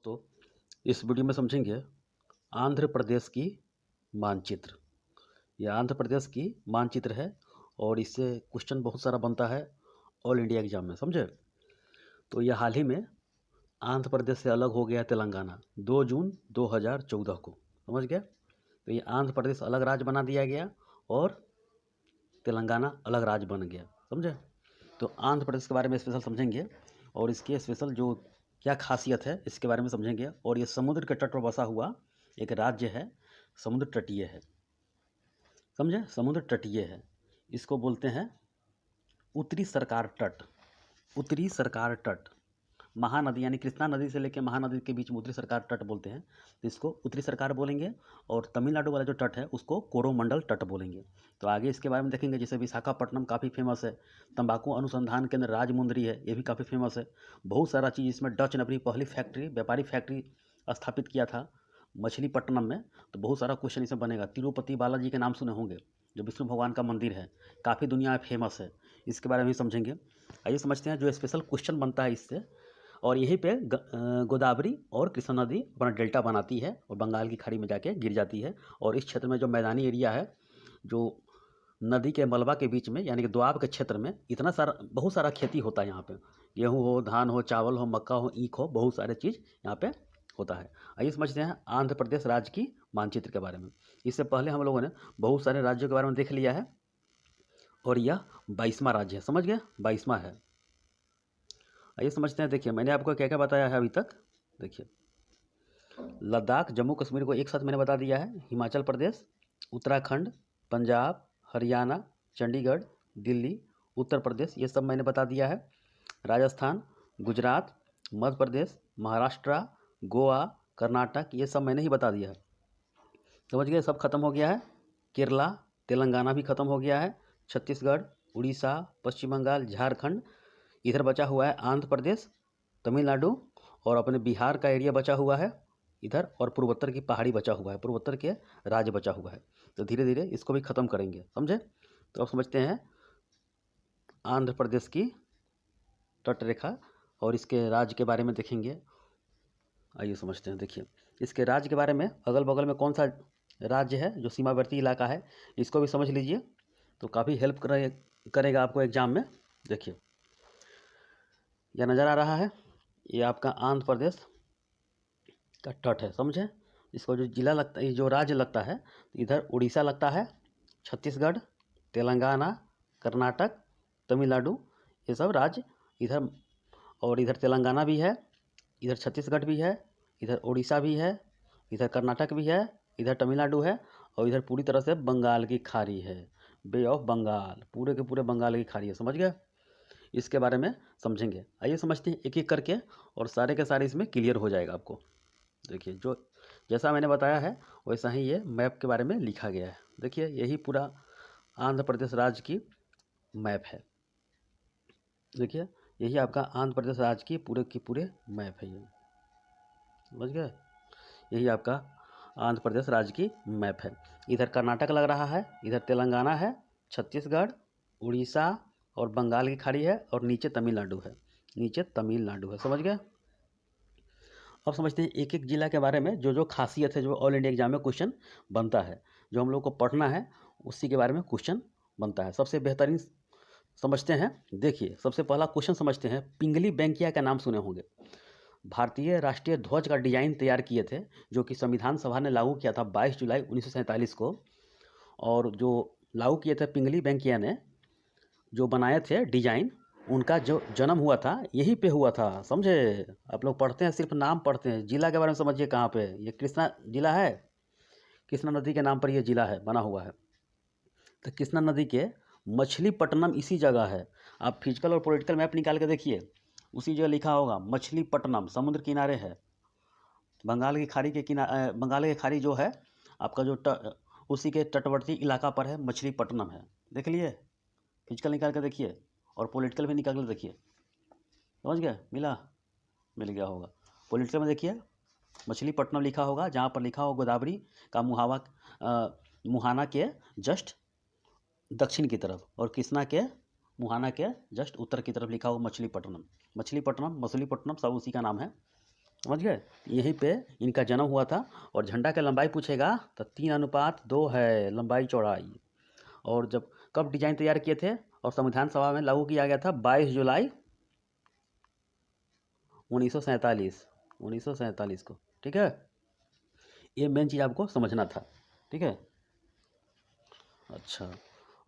दोस्तों, इस वीडियो में समझेंगे आंध्र प्रदेश की मानचित्र। यह आंध्र प्रदेश की मानचित्र है और इससे क्वेश्चन बहुत सारा बनता है ऑल इंडिया एग्जाम में, समझे। तो यह हाल ही में आंध्र प्रदेश से अलग हो गया तेलंगाना 2 जून 2014 को, समझ गया। तो ये आंध्र प्रदेश अलग राज्य बना दिया गया और तेलंगाना अलग राज्य बन गया, समझे। तो आंध्र प्रदेश के बारे में स्पेशल समझेंगे और इसके स्पेशल जो क्या खासियत है इसके बारे में समझेंगे। और ये समुद्र के तट पर बसा हुआ एक राज्य है, समुद्र तटीय है, समझे। समुद्र तटीय है, इसको बोलते हैं उत्तरी सरकार तट। उत्तरी सरकार तट, महानदी यानी कृष्णा नदी से लेकर महानदी के बीच में उत्तरी सरकार तट बोलते हैं, तो इसको उत्तरी सरकार बोलेंगे। और तमिलनाडु वाला जो तट है उसको कोरोमंडल तट बोलेंगे। तो आगे इसके बारे में देखेंगे। जैसे विशाखापट्टनम काफ़ी फेमस है, तंबाकू अनुसंधान केंद्र राजमुंदरी है, ये भी काफ़ी फेमस है। बहुत सारा चीज़ इसमें डच ने अपनी पहली फैक्ट्री, व्यापारी फैक्ट्री स्थापित किया था मछलीपट्टनम में। तो बहुत सारा क्वेश्चन इसमें बनेगा। तिरुपति बालाजी के नाम सुने होंगे, जो विष्णु भगवान का मंदिर है, काफ़ी दुनिया में फेमस है, इसके बारे में भी समझेंगे। आइए समझते हैं जो स्पेशल क्वेश्चन बनता है इससे। और यहीं पे गोदावरी और कृष्णा नदी अपना डेल्टा बनाती है और बंगाल की खाड़ी में जाके गिर जाती है। और इस क्षेत्र में जो मैदानी एरिया है, जो नदी के मलबा के बीच में यानी कि दोआब के क्षेत्र में इतना सारा बहुत सारा खेती होता है। यहाँ पे गेहूँ हो, धान हो, चावल हो, मक्का हो, ईख हो, बहुत सारे चीज़ यहाँ पे होता है। आइए समझते हैं आंध्र प्रदेश राज्य की मानचित्र के बारे में। इससे पहले हम लोगों ने बहुत सारे राज्यों के बारे में देख लिया है और यह 22वां राज्य है, समझ गए, 22वां है। आइए समझते हैं। देखिए मैंने आपको क्या क्या बताया है अभी तक। देखिए लद्दाख, जम्मू कश्मीर को एक साथ मैंने बता दिया है। हिमाचल प्रदेश, उत्तराखंड, पंजाब, हरियाणा, चंडीगढ़, दिल्ली, उत्तर प्रदेश, ये सब मैंने बता दिया है। राजस्थान, गुजरात, मध्य प्रदेश, महाराष्ट्र, गोवा, कर्नाटक, ये सब मैंने ही बता दिया है, समझ गए। सब खत्म हो गया है। केरला, तेलंगाना भी खत्म हो गया है। छत्तीसगढ़, उड़ीसा, पश्चिम बंगाल, झारखंड, इधर बचा हुआ है आंध्र प्रदेश, तमिलनाडु और अपने बिहार का एरिया बचा हुआ है इधर, और पूर्वोत्तर की पहाड़ी बचा हुआ है, पूर्वोत्तर के राज्य बचा हुआ है। तो धीरे धीरे इसको भी ख़त्म करेंगे, समझे। तो अब समझते हैं आंध्र प्रदेश की तट रेखा और इसके राज्य के बारे में देखेंगे। आइए समझते हैं। देखिए इसके राज्य के बारे में, अगल बगल में कौन सा राज्य है जो सीमावर्ती इलाका है, इसको भी समझ लीजिए, तो काफ़ी हेल्प करेगा आपको एग्जाम में। देखिए यह नज़र आ रहा है, ये आपका आंध्र प्रदेश का तट है, समझे। इसको जो जिला लगता है, जो राज्य लगता है, इधर उड़ीसा लगता है, छत्तीसगढ़, तेलंगाना, कर्नाटक, तमिलनाडु, ये सब राज्य इधर। और इधर तेलंगाना भी है, इधर छत्तीसगढ़ भी है, इधर उड़ीसा भी है, इधर कर्नाटक भी है, इधर तमिलनाडु है, और इधर पूरी तरह से बंगाल की खाड़ी है, बे ऑफ बंगाल, पूरे के पूरे बंगाल की खाड़ी है, समझ गए। इसके बारे में समझेंगे। आइए समझते हैं एक एक करके और सारे के सारे इसमें क्लियर हो जाएगा आपको। देखिए जो जैसा मैंने बताया है वैसा ही ये मैप के बारे में लिखा गया है। देखिए यही पूरा आंध्र प्रदेश राज्य की मैप है। देखिए यही आपका आंध्र प्रदेश राज्य की पूरे मैप है, ये समझ गए। यही आपका आंध्र प्रदेश राज्य की मैप है। इधर कर्नाटक लग रहा है, इधर तेलंगाना है, छत्तीसगढ़, उड़ीसा और बंगाल की खाड़ी है, और नीचे तमिलनाडु है, नीचे तमिलनाडु है, समझ गए। अब समझते हैं एक एक जिला के बारे में, जो जो खासियत है, जो ऑल इंडिया एग्जाम में क्वेश्चन बनता है, जो हम लोग को पढ़ना है उसी के बारे में क्वेश्चन बनता है। सबसे बेहतरीन समझते हैं। देखिए सबसे पहला क्वेश्चन समझते हैं। पिंगली वेंकैया का नाम सुने होंगे, भारतीय राष्ट्रीय ध्वज का डिजाइन तैयार किए थे, जो कि संविधान सभा ने लागू किया था 22 जुलाई 1947 को। और जो लागू किए थे पिंगली वेंकैया ने, जो बनाए थे डिजाइन, उनका जो जन्म हुआ था यहीं पे हुआ था, समझे। आप लोग पढ़ते हैं, सिर्फ नाम पढ़ते हैं, जिला के बारे में समझिए। कहाँ पे ये कृष्णा जिला है, कृष्णा नदी के नाम पर ये जिला है, बना हुआ है। तो कृष्णा नदी के मछलीपट्टनम इसी जगह है। आप फिजिकल और पॉलिटिकल मैप निकाल के देखिए, उसी जगह लिखा होगा मछलीपट्टनम, समुद्र किनारे है, बंगाल की खाड़ी के किनारे। बंगाल की खाड़ी जो है आपका जो उसी के तटवर्ती इलाका पर है, मछलीपट्टनम है। देख लिए, फिजिकल निकाल के देखिए और पॉलिटिकल भी निकाल के देखिए, समझ गए। मिल गया होगा। पॉलिटिकल में देखिए मछलीपट्टनम लिखा होगा, जहाँ पर लिखा होगा गोदावरी का मुहाना के जस्ट दक्षिण की तरफ, और कृष्णा के मुहाना के जस्ट उत्तर की तरफ लिखा होगा मछलीपट्टनम। मछलीपट्टनम, मछलीपट्टनम सब उसी का नाम है, समझ गए। यहीं पे इनका जन्म हुआ था। और झंडा की लंबाई पूछेगा तो 3:2 है लंबाई चौड़ाई। और जब कब डिजाइन तैयार किए थे और संविधान सभा में लागू किया गया था 22 जुलाई 1947 को। ठीक है, ये मेन चीज़ आपको समझना था। ठीक है, अच्छा,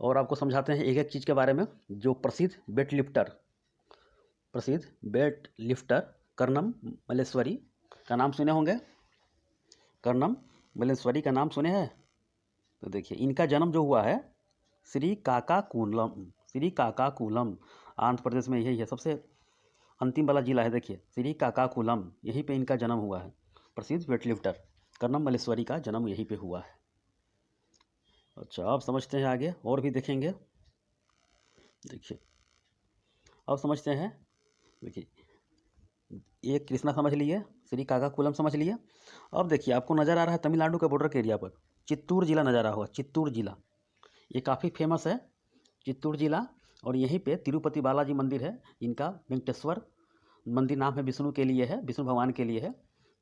और आपको समझाते हैं एक एक चीज़ के बारे में। जो प्रसिद्ध वेट लिफ्टर कर्णम मल्लेश्वरी का नाम सुने होंगे। कर्णम मल्लेश्वरी का नाम सुने हैं। तो देखिए, इनका जन्म जो हुआ है श्रीकाकुलम आंध्र प्रदेश में, यही है सबसे अंतिम वाला जिला है। देखिए, श्रीकाकुलम, यहीं पे इनका जन्म हुआ है। प्रसिद्ध वेटलिफ्टर कर्णम मल्लेश्वरी का जन्म यहीं पे हुआ है। अच्छा, अब समझते हैं आगे, और भी देखेंगे। देखिए, अब समझते हैं। देखिए, एक कृष्णा समझ लिए, श्रीकाकुलम समझ लिए। अब देखिए, आपको नज़र आ रहा है तमिलनाडु के बॉर्डर के एरिया पर चित्तूर जिला नज़र आ रहा होगा। चित्तूर जिला ये काफ़ी फेमस है, चित्तूर जिला। और यहीं पे तिरुपति बालाजी मंदिर है। इनका वेंकटेश्वर मंदिर नाम है, विष्णु के लिए है, विष्णु भगवान के लिए है।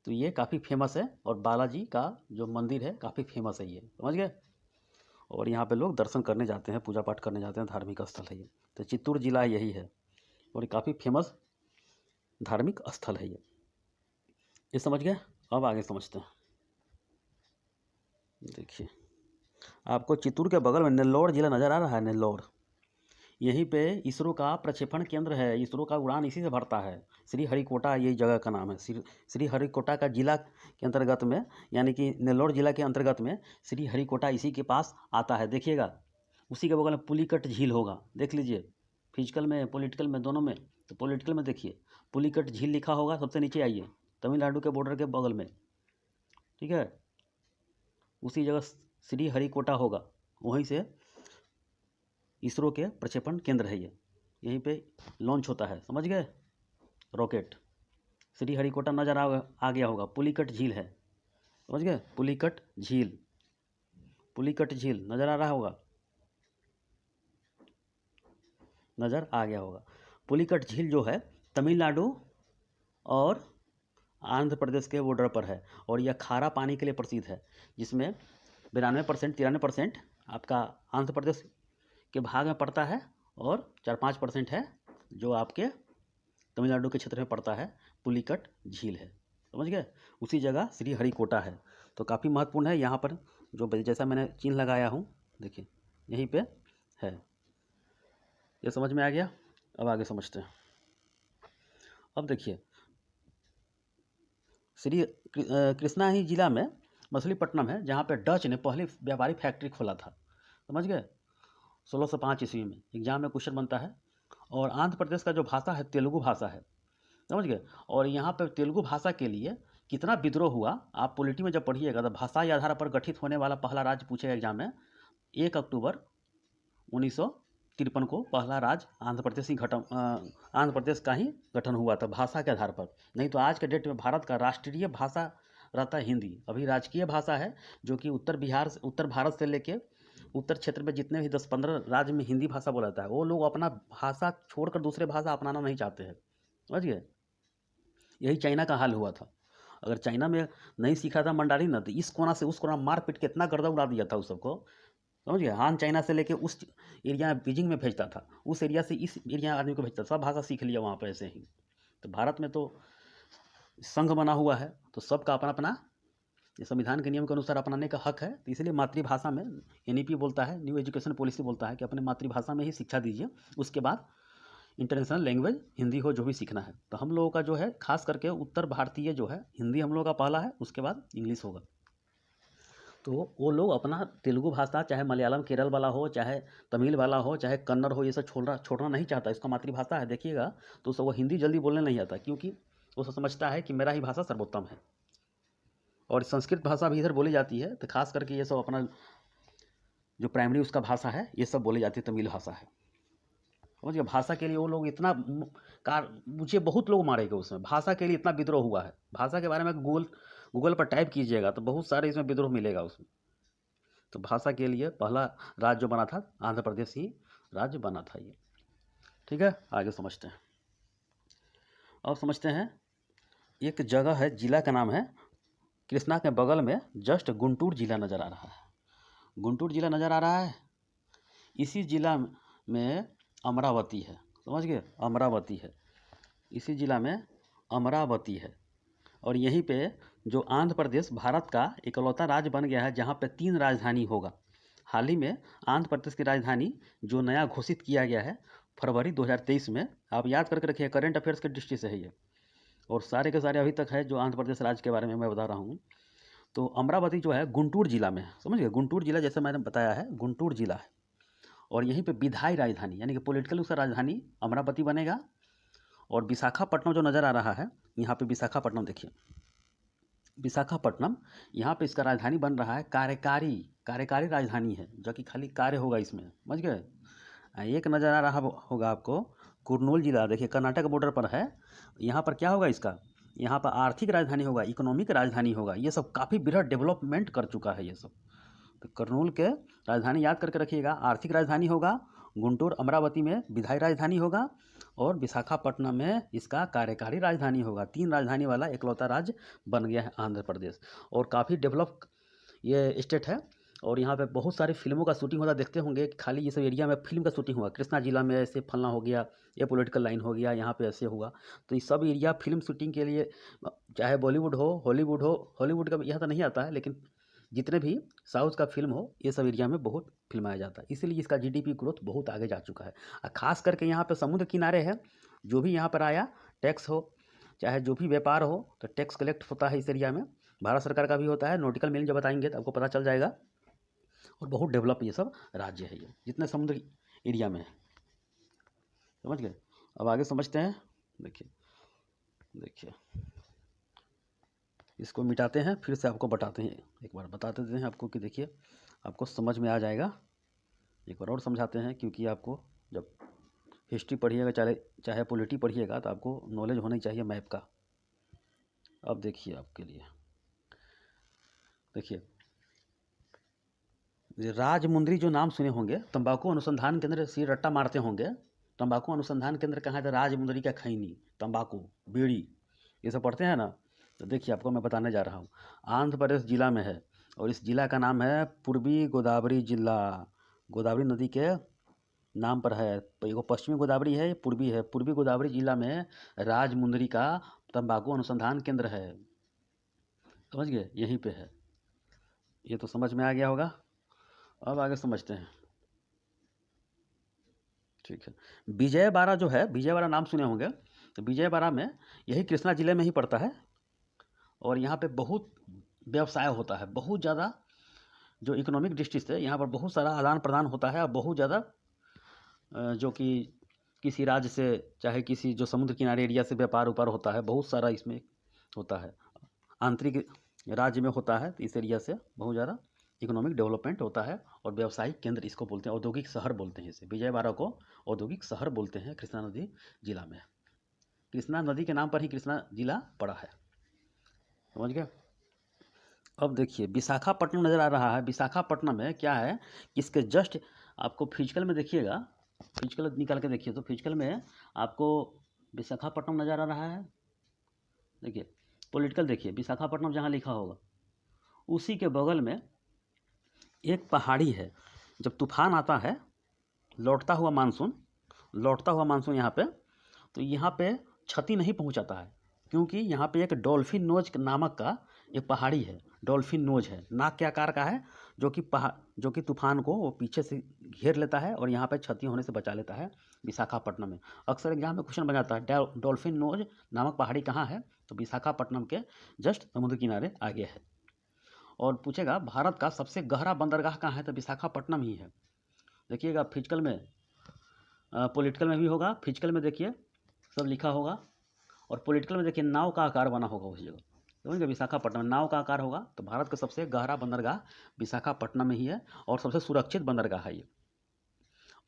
तो ये काफ़ी फेमस है, और बालाजी का जो मंदिर है काफ़ी फेमस है, ये समझ गए। और यहाँ पे लोग दर्शन करने जाते हैं, पूजा पाठ करने जाते हैं, धार्मिक स्थल है ये। तो चित्तूर जिला यही है, और ये काफ़ी फेमस धार्मिक स्थल है ये समझ गए। अब आगे समझते हैं। देखिए, आपको चित्तूर के बगल में नेल्लौर जिला नज़र आ रहा है। नेल्लौर, यहीं पे इसरो का प्रक्षेपण केंद्र है। इसरो का उड़ान इसी से भरता है। श्रीहरिकोटा यही जगह का नाम है। श्रीहरिकोटा का जिला के अंतर्गत में, यानी कि नेल्लौर जिला के अंतर्गत में श्रीहरिकोटा इसी के पास आता है। देखिएगा, उसी के बगल में पुलिकट झील होगा, देख लीजिए। फिजिकल में पॉलिटिकल में दोनों में। तो पॉलिटिकल में देखिए पुलिकट झील लिखा होगा, सबसे नीचे आइए, तमिलनाडु के बॉर्डर के बगल में। ठीक है, उसी जगह श्रीहरिकोटा होगा, वहीं से इसरो के प्रक्षेपण केंद्र है ये। यहीं पे लॉन्च होता है, समझ गए, रॉकेट। श्रीहरिकोटा नज़र आ गया होगा। पुलिकट झील है, समझ गए, पुलिकट झील नज़र आ रहा होगा, नज़र आ गया होगा। पुलिकट झील जो है तमिलनाडु और आंध्र प्रदेश के बॉर्डर पर है। और यह खारा पानी के लिए प्रसिद्ध है, जिसमें 93% आपका आंध्र प्रदेश के भाग में पड़ता है, और 4-5% है जो आपके तमिलनाडु के क्षेत्र में पड़ता है। पुलिकट झील है, समझ गए। उसी जगह श्रीहरिकोटा है। तो काफ़ी महत्वपूर्ण है। यहाँ पर जो जैसा मैंने चिन्ह लगाया हूँ, देखिए यहीं पे है। ये समझ में आ गया। अब आगे समझते हैं। अब देखिए, श्री कृष्णा ही जिला में मछलीपट्टनम है, जहाँ पे डच ने पहली व्यापारी फैक्ट्री खोला था, समझ गए, 1605 ईस्वी में। एग्जाम में क्वेश्चन बनता है। और आंध्र प्रदेश का जो भाषा है तेलुगु भाषा है, समझ गए। और यहाँ पर तेलुगु भाषा के लिए कितना विद्रोह हुआ, आप पॉलिटी में जब पढ़िएगा तो भाषा के आधार पर गठित होने वाला पहला राज्य पूछेगा एग्जाम में। 1 अक्टूबर 1953 को पहला राज्य आंध्र प्रदेश का ही गठन हुआ था, भाषा के आधार पर। नहीं तो आज के डेट में भारत का राष्ट्रीय भाषा रहता है हिंदी। अभी राजकीय भाषा है, जो कि उत्तर भारत से लेके उत्तर क्षेत्र में जितने भी 10-15 राज्य में हिंदी भाषा बोला जाता है, वो लोग अपना भाषा छोड़कर दूसरे भाषा अपनाना नहीं चाहते हैं, समझ गए। यही चाइना का हाल हुआ था। अगर चाइना में नहीं सीखा था मंडारी ना, तो इस कोना से उस कोना मार पीट के इतना गर्दा उड़ा दिया था उस सबको, समझ गए। हान चाइना से लेके उस एरिया बीजिंग में भेजता था, उस एरिया से इस एरिया आदमी को भेजता था, सब भाषा सीख लिया वहाँ पर ऐसे ही। तो भारत में तो संघ बना हुआ है, तो सबका अपना अपना ये संविधान के नियम के अनुसार अपनाने का हक है। तो इसलिए मातृभाषा में एनईपी बोलता है, न्यू एजुकेशन पॉलिसी बोलता है कि अपने मातृभाषा में ही शिक्षा दीजिए, उसके बाद इंटरनेशनल लैंग्वेज हिंदी हो जो भी सीखना है। तो हम लोगों का जो है खास करके उत्तर भारतीय जो है हिंदी हम लोगों का पहला है, उसके बाद इंग्लिश होगा। तो वो लोग अपना तेलुगु भाषा, चाहे मलयालम केरल वाला हो, चाहे तमिल वाला हो, चाहे कन्नड़ हो, ये सब छोड़ना नहीं चाहता। इसका मातृभाषा है, देखिएगा तो वो हिंदी जल्दी बोलने नहीं आता, क्योंकि वो समझता है कि मेरा ही भाषा सर्वोत्तम है। और संस्कृत भाषा भी इधर बोली जाती है, तो खास करके ये सब अपना जो प्राइमरी उसका भाषा है, ये सब बोली जाती है, तमिल भाषा है, समझ गए। भाषा के लिए वो लोग इतना मुझे बहुत लोग मारे गए उसमें, भाषा के लिए इतना विद्रोह हुआ है। भाषा के बारे में गूगल पर टाइप कीजिएगा तो बहुत सारे इसमें विद्रोह मिलेगा उसमें। तो भाषा के लिए पहला राज्य जो बना था, आंध्र प्रदेश ही राज्य बना था ये। ठीक है, आगे समझते हैं। और समझते हैं एक जगह है, जिला का नाम है, कृष्णा के बगल में जस्ट गुंटूर जिला नज़र आ रहा है। गुंटूर जिला नज़र आ रहा है। इसी जिला में अमरावती है, समझ गए, अमरावती है। इसी जिला में अमरावती है। और यहीं पे जो आंध्र प्रदेश भारत का इकलौता राज्य बन गया है जहाँ पे 3 राजधानी होगा। हाल ही में आंध्र प्रदेश की राजधानी जो नया घोषित किया गया है फरवरी 2023 में, आप याद करके रखिए, करंट अफेयर्स की दृष्टि से है ये, और सारे के सारे अभी तक है जो आंध्र प्रदेश राज्य के बारे में मैं बता रहा हूँ। तो अमरावती जो है गुंटूर जिला में है, समझ गए, गुंटूर जिला जैसे मैंने बताया है, गुंटूर जिला है। और यहीं पे विधायी राजधानी यानी कि पॉलिटिकल उसका राजधानी अमरावती बनेगा। और विशाखापट्टनम जो नज़र आ रहा है, यहाँ पे विशाखापट्टनम देखिए, विशाखापट्टनम, यहाँ पे इसका राजधानी बन रहा है, कार्यकारी राजधानी है, जो कि खाली कार्य होगा इसमें, समझ गए। एक नज़र आ रहा होगा आपको कुर्नूल जिला, देखिए कर्नाटक बॉर्डर पर है। यहाँ पर क्या होगा इसका, यहाँ पर आर्थिक राजधानी होगा, इकोनॉमिक राजधानी होगा। ये सब काफ़ी बृहद डेवलपमेंट कर चुका है ये सब। तो कर्नूल के राजधानी याद करके रखिएगा, आर्थिक राजधानी होगा, गुंटूर अमरावती में विधायी राजधानी होगा, और विशाखापट्टनम में इसका कार्यकारी राजधानी होगा। 3 राजधानी वाला इकलौता राज्य बन गया है आंध्र प्रदेश। और काफ़ी डेवलप ये स्टेट है। और यहाँ पे बहुत सारी फिल्मों का शूटिंग होता देखते होंगे कि खाली ये सब एरिया में फिल्म का शूटिंग हुआ। कृष्णा जिला में ऐसे फलना हो गया, ये पॉलिटिकल लाइन हो गया, यहाँ पे ऐसे हुआ। तो ये सब एरिया फिल्म शूटिंग के लिए, चाहे बॉलीवुड हो, हॉलीवुड का यहाँ तो नहीं आता है, लेकिन जितने भी साउथ का फिल्म हो, ये सब एरिया में बहुत फिल्माया जाता है। इसीलिए इसका जीडीपी ग्रोथ बहुत आगे जा चुका है। और ख़ास करके यहाँ पे समुद्र किनारे है, जो भी यहाँ पर आया, टैक्स हो चाहे जो भी व्यापार हो, तो टैक्स कलेक्ट होता है इस एरिया में। भारत सरकार का भी होता है। नॉटिकल मीनिंग जब बताएंगे तो आपको पता चल जाएगा। और बहुत डेवलप ये सब राज्य है, ये जितने समुद्र एरिया में है, समझ गए। अब आगे समझते हैं। देखिए देखिए, इसको मिटाते हैं, फिर से आपको बताते हैं, एक बार बता देते हैं आपको कि देखिए आपको समझ में आ जाएगा। एक बार और समझाते हैं, क्योंकि आपको जब हिस्ट्री पढ़िएगा, चाहे पॉलिटी पढ़िएगा, तो आपको नॉलेज होनी चाहिए मैप का। अब देखिए आपके लिए, देखिए राजमुंद्री जो नाम सुने होंगे, तंबाकू अनुसंधान केंद्र से रट्टा मारते होंगे। तंबाकू अनुसंधान केंद्र कहाँ है, तो राजमुंद्री का खैनी, तंबाकू, बीड़ी, ये सब पढ़ते हैं ना। तो देखिए आपको मैं बताने जा रहा हूँ, आंध्र प्रदेश जिला में है, और इस जिला का नाम है पूर्वी गोदावरी जिला। गोदावरी नदी के नाम पर है। एगो पश्चिमी गोदावरी है, पूर्वी है। पूर्वी गोदावरी जिला में राजमुंद्री का तंबाकू अनुसंधान केंद्र है, समझ गए, यहीं पे है। ये तो समझ में आ गया होगा। अब आगे समझते हैं, ठीक है। विजयवाड़ा जो है, विजयवाड़ा नाम सुने होंगे, तो विजयवाड़ा में यही कृष्णा जिले में ही पड़ता है। और यहाँ पे बहुत व्यवसाय होता है, बहुत ज़्यादा। जो इकोनॉमिक दृष्टि से यहाँ पर बहुत सारा आदान प्रदान होता है, और बहुत ज़्यादा जो कि किसी राज्य से, चाहे किसी जो समुद्र किनारे एरिया से व्यापार उपार होता है, बहुत सारा इसमें होता है। आंतरिक राज्य में होता है, तो इस एरिया से बहुत ज़्यादा इकोनॉमिक डेवलपमेंट होता है। और व्यावसायिक केंद्र इसको बोलते हैं, औद्योगिक शहर बोलते हैं इसे। विजयवाड़ा को औद्योगिक शहर बोलते हैं, कृष्णा नदी जिला में। कृष्णा नदी के नाम पर ही कृष्णा जिला पड़ा है, समझ गए। अब देखिए विशाखापट्टनम नज़र आ रहा है। विशाखापट्टनम में क्या है कि इसके जस्ट आपको फिजिकल में देखिएगा, फिजिकल निकाल के देखिए, तो फिजिकल में आपको विशाखापट्टनम नज़र आ रहा है। देखिए पॉलिटिकल देखिए, विशाखापट्टनम जहाँ लिखा होगा उसी के बगल में एक पहाड़ी है। जब तूफान आता है, लौटता हुआ मानसून यहाँ पे, तो यहाँ पे क्षति नहीं पहुँचाता है, क्योंकि यहाँ पे एक डॉल्फिन नोज नामक का एक पहाड़ी है। डॉल्फिन नोज है, नाक के आकार का है, जो कि तूफान को वो पीछे से घेर लेता है और यहाँ पे क्षति होने से बचा लेता है। विशाखापट्टनम में अक्सर एग्जाम में क्वेश्चन बन जाता है, डॉल्फिन नोज नामक पहाड़ी कहाँ है, तो विशाखापट्टनम के जस्ट समुद्र किनारे आगे है। और पूछेगा भारत का सबसे गहरा बंदरगाह कहाँ है, तो विशाखापट्टनम ही है। देखिएगा फिजिकल में, पॉलिटिकल में भी होगा, फिजिकल में देखिए सब लिखा होगा। और पॉलिटिकल में देखिए नाव का आकार बना होगा उस जगह, समझ गए। विशाखापट्टनम में नाव का आकार होगा, तो भारत का सबसे गहरा बंदरगाह विशाखापट्टनम में ही है, और सबसे सुरक्षित बंदरगाह है ये।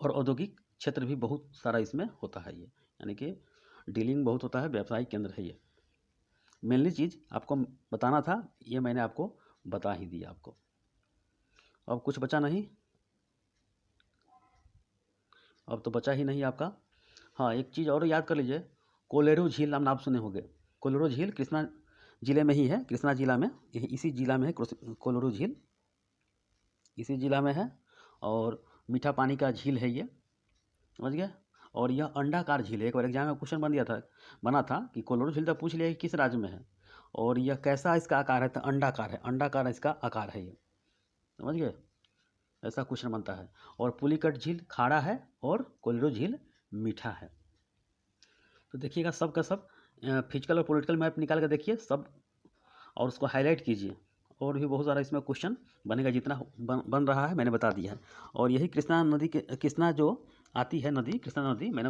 और औद्योगिक क्षेत्र भी बहुत सारा इसमें होता है ये, यानी कि डीलिंग बहुत होता है, व्यावसायिक केंद्र है ये। मेनली चीज़ आपको बताना था, ये मैंने आपको बता ही दिया आपको। अब कुछ बचा नहीं, अब तो बचा ही नहीं आपका। हाँ एक चीज़ और याद कर लीजिए, कोलेरू झील नाम सुने होंगे। कोलोरो झील कृष्णा जिले में ही है, कृष्णा जिला में, इसी जिला में है कोलोरो झील, इसी जिला में है। और मीठा पानी का झील है ये, समझ गए। और यह अंडाकार झील है। एक बार एग्जाम में क्वेश्चन बना था कि कोलोरो झील तो पूछ लिया कि किस राज्य में है, और यह कैसा इसका आकार है, तो अंडाकार है, अंडाकार इसका आकार है ये, समझ गए। ऐसा क्वेश्चन बनता है। और पुलिकट झील खाड़ा है और कोलोरो झील मीठा है। तो देखिएगा सब का सब फिजिकल और पॉलिटिकल मैप निकाल कर देखिए सब, और उसको हाईलाइट कीजिए। और भी बहुत सारा इसमें क्वेश्चन बनेगा, जितना बन रहा है मैंने बता दिया है। और यही कृष्णा नदी के, कृष्णा जो आती है नदी, कृष्णा नदी, मैंने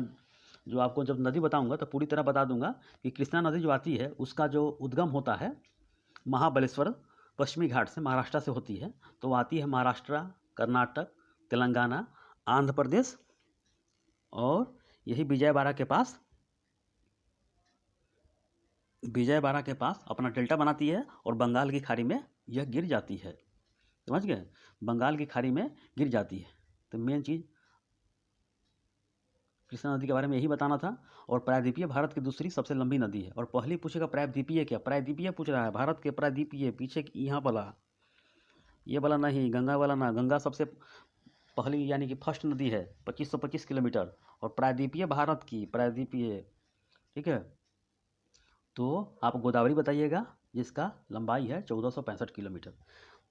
जो आपको जब नदी बताऊंगा तो पूरी तरह बता दूंगा कि कृष्णा नदी जो आती है उसका जो उद्गम होता है महाबलेश्वर पश्चिमी घाट से, महाराष्ट्र से होती है। तो वो आती है महाराष्ट्र, कर्नाटक, तेलंगाना, आंध्र प्रदेश, और यही विजयवाड़ा के पास अपना डेल्टा बनाती है और बंगाल की खाड़ी में यह गिर जाती है, समझ गए। बंगाल की खाड़ी में गिर जाती है। तो मेन चीज़ कृष्णा नदी के बारे में यही बताना था। और प्रायद्वीपीय भारत की दूसरी सबसे लंबी नदी है। और पहले पूछेगा प्रायद्वीपीय क्या, प्रायद्वीपीय पूछ रहा है, भारत के प्रायद्वीपीय, पीछे यहाँ वाला, ये वाला नहीं, गंगा वाला ना, गंगा सबसे पहली यानी कि फर्स्ट नदी है, 2525 किलोमीटर। और प्रायद्वीपीय भारत की, प्रायद्वीपीय, ठीक है। तो आप गोदावरी बताइएगा जिसका लंबाई है 1465 किलोमीटर।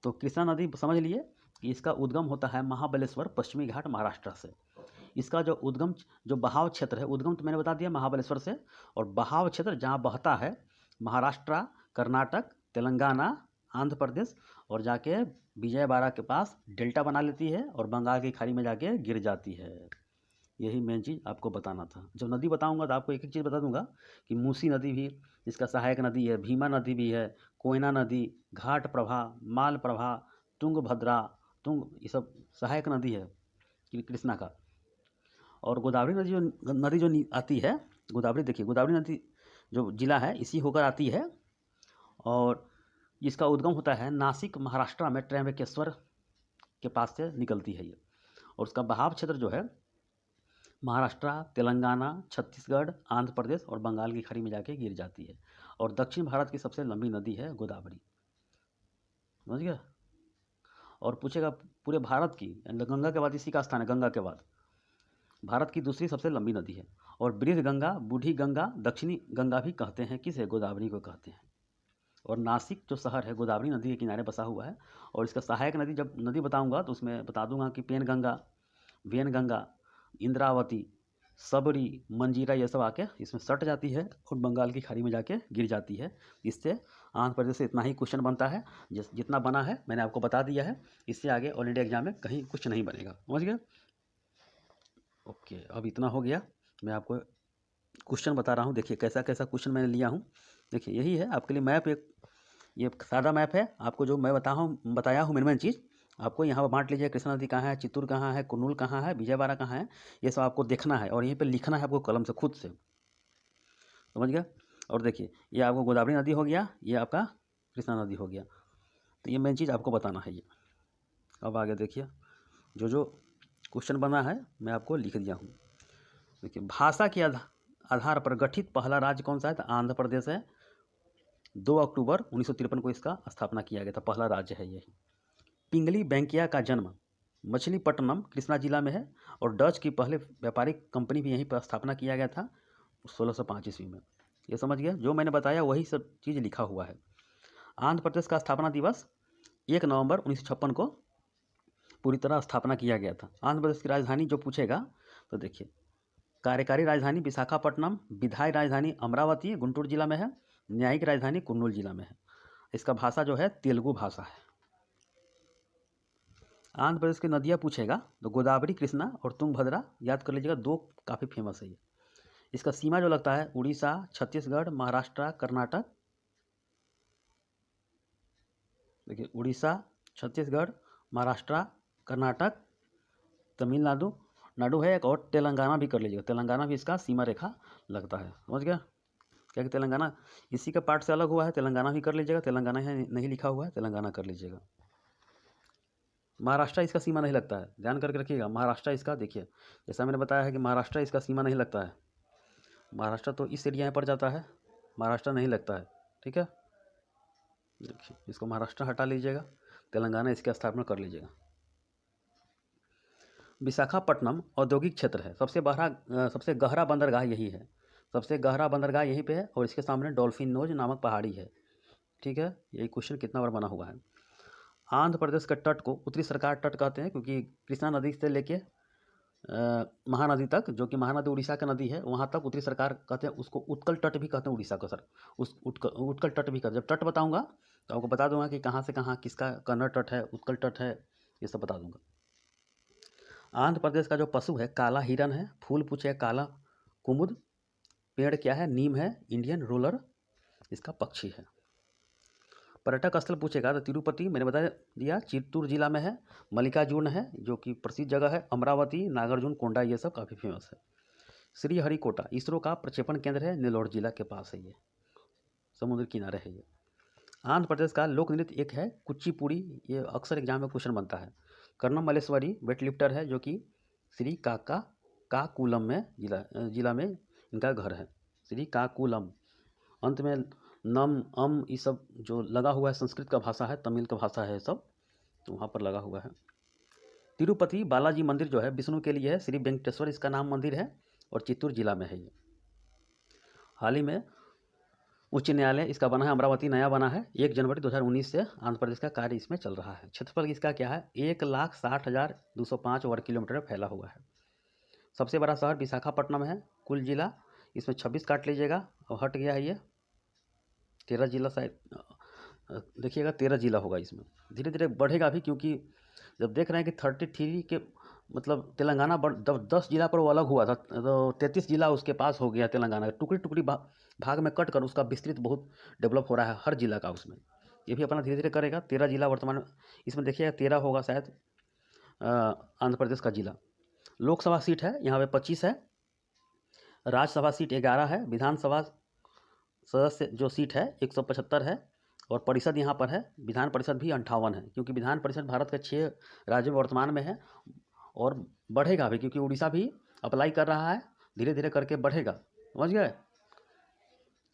तो कृष्णा नदी समझ लिए कि इसका उद्गम होता है महाबलेश्वर पश्चिमी घाट महाराष्ट्र से। इसका जो उद्गम, जो बहाव क्षेत्र है, उद्गम तो मैंने बता दिया महाबलेश्वर से, और बहाव क्षेत्र जहाँ बहता है महाराष्ट्र, कर्नाटक, तेलंगाना, आंध्र प्रदेश, और जाके विजयवाड़ा के पास डेल्टा बना लेती है और बंगाल की खाड़ी में जाके गिर जाती है। यही मेन चीज़ आपको बताना था। जब नदी बताऊंगा तो आपको एक एक चीज़ बता दूंगा कि मूसी नदी भी इसका सहायक नदी है, भीमा नदी भी है, कोयना नदी, घाट प्रभा, माल प्रभा, तुंगभद्रा, ये सब सहायक नदी है कृष्णा का। और गोदावरी नदी जो आती है, गोदावरी देखिए, गोदावरी नदी जो जिला है इसी होकर आती है। और इसका उद्गम होता है नासिक महाराष्ट्र में त्र्यंबकेश्वर के पास से निकलती है ये। और उसका बहाव क्षेत्र जो है महाराष्ट्र, तेलंगाना, छत्तीसगढ़, आंध्र प्रदेश और बंगाल की खाड़ी में जाके गिर जाती है। और दक्षिण भारत की सबसे लंबी नदी है गोदावरी, समझ गया। और पूछेगा पूरे भारत की, गंगा के बाद इसी का स्थान है, गंगा के बाद भारत की दूसरी सबसे लंबी नदी है। और बृहद गंगा, बूढ़ी गंगा, दक्षिणी गंगा भी कहते हैं, किसे, गोदावरी को कहते हैं। और नासिक जो शहर है गोदावरी नदी के किनारे बसा हुआ है। और इसका सहायक नदी जब नदी बताऊंगा तो उसमें बता दूंगा कि पेनगंगा, वेनगंगा, इंद्रावती, सबरी, मंजीरा, ये सब आके इसमें सट जाती है और बंगाल की खाड़ी में जाके गिर जाती है। इससे आंध्र प्रदेश से इतना ही क्वेश्चन बनता है, जितना बना है मैंने आपको बता दिया है। इससे आगे ऑल इंडिया एग्जाम में कहीं कुछ नहीं बनेगा, समझ गए। ओके, अब इतना हो गया। मैं आपको क्वेश्चन बता रहा हूँ, देखिए कैसा कैसा क्वेश्चन मैंने लिया हूँ। देखिए यही है आपके लिए मैप, एक ये सादा मैप है। आपको जो मैं बताया हूँ मेन चीज़, आपको यहाँ पर बांट लीजिए, कृष्णा नदी कहाँ है, चित्तूर कहाँ है, कुर्नूल कहाँ है, विजयवाड़ा कहाँ है, ये सब आपको देखना है। और यहीं पे लिखना है आपको कलम से, खुद से, समझ गया। और देखिए ये आपको गोदावरी नदी हो गया, ये आपका कृष्णा नदी हो गया। तो ये मेन चीज़ आपको बताना है ये। अब आगे देखिए जो जो क्वेश्चन बना है मैं आपको लिख दिया हूँ। देखिए भाषा के आधार पर गठित पहला राज्य कौन सा है, तो आंध्र प्रदेश है। 2 अक्टूबर 1953 को इसका स्थापना किया गया था, पहला राज्य है यही। पिंगली बैंकिया का जन्म मछलीपट्टनम कृष्णा जिला में है। और डच की पहले व्यापारिक कंपनी भी यहीं पर स्थापना किया गया था 1605 ईस्वी में। ये समझ गया, जो मैंने बताया वही सब चीज़ लिखा हुआ है। आंध्र प्रदेश का स्थापना दिवस 1 नवंबर 1956 को पूरी तरह स्थापना किया गया था। आंध्र प्रदेश की राजधानी जो पूछेगा तो देखिए, कार्यकारी राजधानी विशाखापट्टनम, विधायी राजधानी अमरावती गुंटूर जिला में है, न्यायिक राजधानी कुर्नूल जिला में है। इसका भाषा जो है तेलुगु भाषा है। आंध्र प्रदेश की नदियाँ पूछेगा तो गोदावरी, कृष्णा और तुंगभद्रा याद कर लीजिएगा, 2 काफ़ी फेमस है ये। इसका सीमा जो लगता है उड़ीसा, छत्तीसगढ़, महाराष्ट्र, कर्नाटक। देखिए उड़ीसा, छत्तीसगढ़, महाराष्ट्र, कर्नाटक, तमिलनाडु, नाडु है एक, और तेलंगाना भी कर लीजिएगा, तेलंगाना भी इसका सीमा रेखा लगता है, समझ गया। क्या कि तेलंगाना इसी का पार्ट से अलग हुआ है, तेलंगाना भी कर लीजिएगा, तेलंगाना है नहीं लिखा हुआ है, तेलंगाना कर लीजिएगा। महाराष्ट्र इसका सीमा नहीं लगता है, ध्यान करके रखिएगा। महाराष्ट्र इसका देखिए, जैसा मैंने बताया है कि महाराष्ट्र इसका सीमा नहीं लगता है। महाराष्ट्र तो इस एरिया में पड़ जाता है, महाराष्ट्र नहीं लगता है, ठीक है। देखिए इसको महाराष्ट्र हटा लीजिएगा, तेलंगाना इसकी स्थापना कर लीजिएगा। विशाखापट्टनम औद्योगिक क्षेत्र है, सबसे गहरा बंदरगाह यही है, सबसे गहरा बंदरगाह यहीं पे है और इसके सामने डॉल्फिन नोज नामक पहाड़ी है, ठीक है। यही क्वेश्चन कितना बार बना हुआ है। आंध्र प्रदेश के तट को उत्तरी सरकार तट कहते हैं, क्योंकि कृष्णा नदी से लेके महानदी तक, जो कि महानदी उड़ीसा की नदी है, वहाँ तक उत्तरी सरकार कहते हैं। उसको उत्कल तट भी कहते हैं उड़ीसा को सर, उस उत्कल तट भी कहते हैं। जब तट बताऊंगा तो आपको बता दूंगा कि कहाँ से कहाँ किसका कन्नड़ तट है, उत्कल तट है, ये सब बता दूंगा। आंध्र प्रदेश का जो पशु है काला हिरन है, फूल पूछ है काला कुमुद, पेड़ क्या है, नीम है, इंडियन रोलर इसका पक्षी है। पर्यटक स्थल पूछेगा तो तिरुपति मैंने बता दिया, चित्तूर जिला में है। मल्लिकार्जुन है जो कि प्रसिद्ध जगह है, अमरावती, नागार्जुन कोंडा ये सब काफ़ी फेमस है। श्रीहरिकोटा इसरो का प्रक्षेपण केंद्र है, नेल्लोर जिला के पास है, ये समुद्र किनारे है ये। आंध्र प्रदेश का लोक नृत्य एक है कुचिपुड़ी, ये अक्सर एग्जाम में क्वेश्चन बनता है। कर्णम मल्लेश्वरी वेटलिफ्टर है जो कि श्री काकुलम में जिला में इनका घर है, श्री काकुलम। अंत में नम ये सब जो लगा हुआ है संस्कृत का भाषा है, तमिल का भाषा है सब, तो वहाँ पर लगा हुआ है। तिरुपति बालाजी मंदिर जो है विष्णु के लिए है, श्री वेंकटेश्वर इसका नाम मंदिर है और चित्तूर जिला में है ये। हाल ही में उच्च न्यायालय इसका बना है, अमरावती नया बना है, 1 जनवरी 2019 से आंध्र प्रदेश का कार्य इसमें चल रहा है। क्षेत्रफल इसका क्या है, 1,60,205 वर्ग किलोमीटर फैला हुआ है। सबसे बड़ा शहर विशाखापट्टनम है। कुल जिला इसमें 26 काट लीजिएगा और हट गया है ये 13 जिला, शायद देखिएगा 13 जिला होगा। इसमें धीरे धीरे बढ़ेगा भी, क्योंकि जब देख रहे हैं कि 33 के मतलब तेलंगाना 10 जिला पर वो अलग हुआ था, तो 33 जिला उसके पास हो गया तेलंगाना, टुकड़ी टुकड़ी भाग में कट कर उसका विस्तृत बहुत डेवलप हो रहा है हर जिला का उसमें। ये भी अपना धीरे धीरे करेगा। 13 जिला वर्तमान इसमें देखिएगा 13 होगा शायद आंध्र प्रदेश का जिला। लोकसभा सीट है यहाँ पे 25 है, राज्यसभा सीट 11 है, विधानसभा सदस्य जो सीट है 175 है और परिषद यहाँ पर है, विधान परिषद भी 58 है, क्योंकि विधान परिषद भारत के 6 राज्यों में वर्तमान में है और बढ़ेगा भी, क्योंकि उड़ीसा भी अप्लाई कर रहा है, धीरे धीरे करके बढ़ेगा, समझ गए।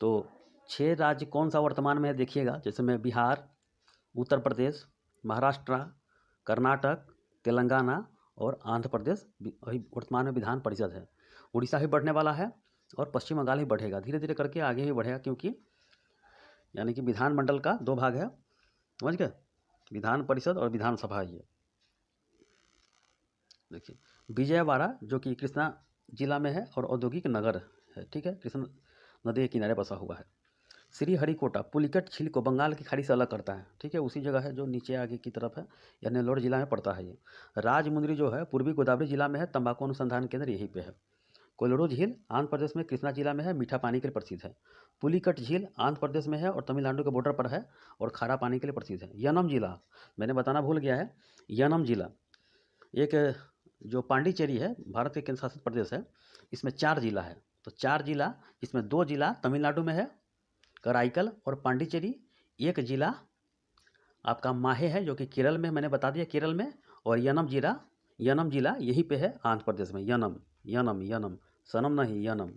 तो 6 राज्य कौन सा वर्तमान में है देखिएगा, जैसे में बिहार, उत्तर प्रदेश, महाराष्ट्र, कर्नाटक, तेलंगाना और आंध्र प्रदेश अभी वर्तमान में विधान परिषद है। उड़ीसा भी बढ़ने वाला है और पश्चिम बंगाल ही बढ़ेगा, धीरे धीरे करके आगे ही बढ़ेगा, क्योंकि यानी कि विधानमंडल का 2 भाग है, समझ गए, विधान परिषद और विधानसभा। ये देखिए विजयवाड़ा जो कि कृष्णा जिला में है और औद्योगिक नगर है, ठीक है, कृष्णा नदी के किनारे बसा हुआ है। श्रीहरिकोटा पुलिकट झील को बंगाल की खाड़ी से अलग करता है, ठीक है, उसी जगह है जो नीचे आगे की तरफ है, या नेल्लोर जिला में पड़ता है ये। राजमुंदरी जो है पूर्वी गोदावरी जिला में है, तंबाकू अनुसंधान केंद्र यहीं पे है। कोलोरो झील आंध्र प्रदेश में कृष्णा जिला में है, मीठा पानी के लिए प्रसिद्ध है। पुलिकट झील आंध्र प्रदेश में है और तमिलनाडु के बॉर्डर पर है और खारा पानी के लिए प्रसिद्ध है। यनम जिला मैंने बताना भूल गया है, यनम जिला एक जो पांडिचेरी है भारत के केंद्र शासित प्रदेश है, इसमें 4 जिला है, तो 4 जिला, इसमें 2 जिला तमिलनाडु में है, कराईकल और पांडिचेरी, 1 जिला आपका माहे है जो कि केरल में, मैंने बता दिया केरल में, और यनम जिला यहीं पे है आंध्र प्रदेश में। यनम सनम नहीं, यनम,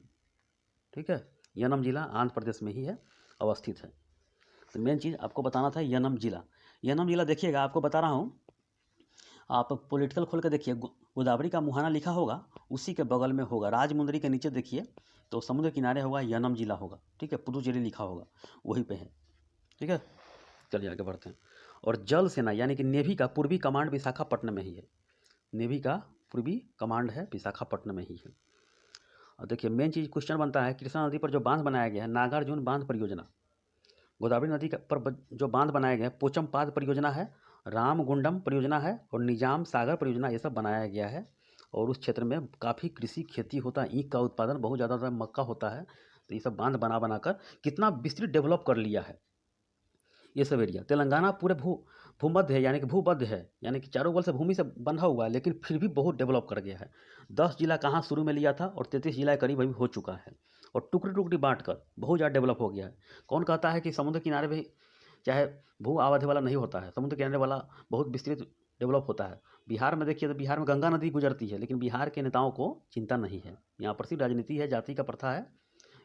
ठीक है, यनम जिला आंध्र प्रदेश में ही है, अवस्थित है। तो मेन चीज़ आपको बताना था यनम जिला देखिएगा, आपको बता रहा हूँ, आप पॉलिटिकल खोल के देखिए, गोदावरी का मुहाना लिखा होगा, उसी के बगल में होगा, राजमुंदरी के नीचे देखिए तो समुद्र किनारे होगा, यनम जिला होगा, ठीक है, पुदुचेरी लिखा होगा, वहीं पे है, ठीक है। चलिए आगे बढ़ते हैं। और जल सेना यानी कि नेवी का पूर्वी कमांड विशाखापट्टनम में ही है, नेवी का पूर्वी कमांड है विशाखापट्टनम में ही है। और देखिए मेन चीज़ क्वेश्चन बनता है, कृष्णा नदी पर जो बांध बनाया गया है, नागार्जुन बांध परियोजना, गोदावरी नदी पर जो बांध बनाया गया है, पोचमपाद परियोजना है, रामगुंडम परियोजना है और निजाम सागर परियोजना, ये सब बनाया गया है। और उस क्षेत्र में काफ़ी कृषि खेती होता है, ईख का उत्पादन बहुत ज़्यादा होता है, मक्का होता है, तो ये सब बांध बना कर कितना विस्तृत डेवलप कर लिया है ये सब एरिया। तेलंगाना पूरे भूमध्य है, यानी कि भूमध्य है, यानी कि चारों बगल से भूमि से बंधा हुआ है, लेकिन फिर भी बहुत डेवलप कर गया है। 10 जिला कहाँ शुरू में लिया था और 33 जिला के करीब अभी हो चुका है, और टुकड़ी टुकड़ी बांट कर बहुत ज़्यादा डेवलप हो गया है। कौन कहता है कि समुद्र किनारे भी चाहे भू आबादी वाला नहीं होता है, समुद्र किनारे वाला बहुत विस्तृत डेवलप होता है। बिहार में देखिए तो बिहार में गंगा नदी गुजरती है, लेकिन बिहार के नेताओं को चिंता नहीं है, यहाँ प्रसिद्ध राजनीति है, जाति का प्रथा है,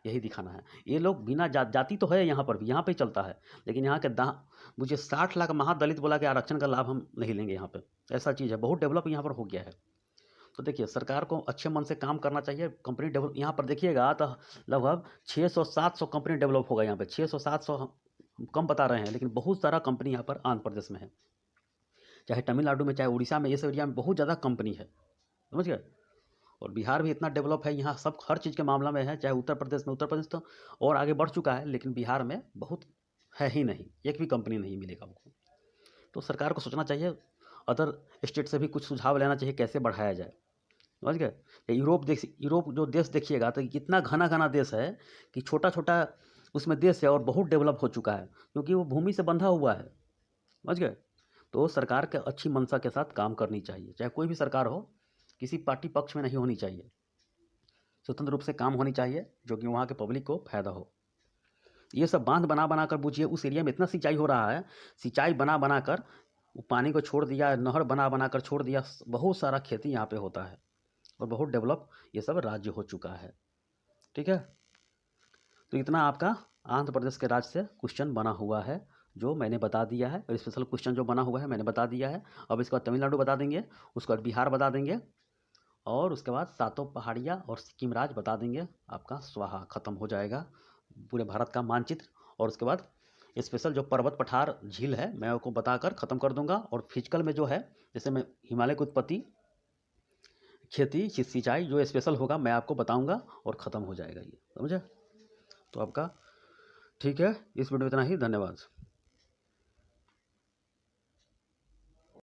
यही दिखाना है। ये लोग बिना जाति तो है यहाँ पर भी, यहाँ पे ही चलता है, लेकिन यहाँ के मुझे 60 लाख महादलित बोला कि आरक्षण का लाभ हम नहीं लेंगे यहाँ पे, ऐसा चीज़ है। बहुत डेवलप यहाँ पर हो गया है। तो देखिए, सरकार को अच्छे मन से काम करना चाहिए। कंपनी डेवलप यहाँ पर देखिएगा तो लगभग 600-700 कंपनी डेवलप होगा यहाँ पे। 600-700 हम कम बता रहे हैं, लेकिन बहुत सारा कंपनी यहाँ पर आंध्र प्रदेश में है, चाहे तमिलनाडु में, चाहे उड़ीसा में, ये सब एरिया में बहुत ज़्यादा कंपनी है, समझ गए। और बिहार भी इतना डेवलप है, यहाँ सब हर चीज़ के मामला में है। चाहे उत्तर प्रदेश में, उत्तर प्रदेश तो और आगे बढ़ चुका है, लेकिन बिहार में बहुत है ही नहीं, एक भी कंपनी नहीं मिलेगा हमको। तो सरकार को सोचना चाहिए, अदर स्टेट से भी कुछ सुझाव लेना चाहिए कैसे बढ़ाया जाए, समझ गए। यूरोप जो देश देखिएगा तो कितना घना घना देश है कि छोटा छोटा उसमें देश है और बहुत डेवलप हो चुका है, क्योंकि वो भूमि से बंधा हुआ है, समझ गए। तो सरकार के अच्छी मंशा के साथ काम करनी चाहिए, चाहे कोई भी सरकार हो, किसी पार्टी पक्ष में नहीं होनी चाहिए, स्वतंत्र रूप से काम होनी चाहिए, जो कि वहाँ के पब्लिक को फायदा हो। ये सब बांध बना बना कर बूझिए, उस एरिया में इतना सिंचाई हो रहा है, सिंचाई बना बना कर वो पानी को छोड़ दिया, नहर बना बना कर छोड़ दिया, बहुत सारा खेती यहाँ पे होता है और बहुत डेवलप ये सब राज्य हो चुका है, ठीक है। तो इतना आपका आंध्र प्रदेश के राज्य से क्वेश्चन बना हुआ है, जो मैंने बता दिया है, और स्पेशल क्वेश्चन जो बना हुआ है मैंने बता दिया है। अब इसके बाद तमिलनाडु बता देंगे, उसके बाद बिहार बता देंगे, और उसके बाद सातों पहाड़ियाँ और सिक्किम राज्य बता देंगे। आपका स्वाहा खत्म हो जाएगा पूरे भारत का मानचित्र। और उसके बाद स्पेशल जो पर्वत पठार झील है मैं आपको बताकर ख़त्म कर दूंगा। और फिजिकल में जो है, जैसे मैं हिमालय की उत्पत्ति, खेती, सिंचाई, जो स्पेशल होगा मैं आपको बताऊंगा और ख़त्म हो जाएगा ये, समझे। तो आपका ठीक है, इस वीडियो में इतना ही, धन्यवाद।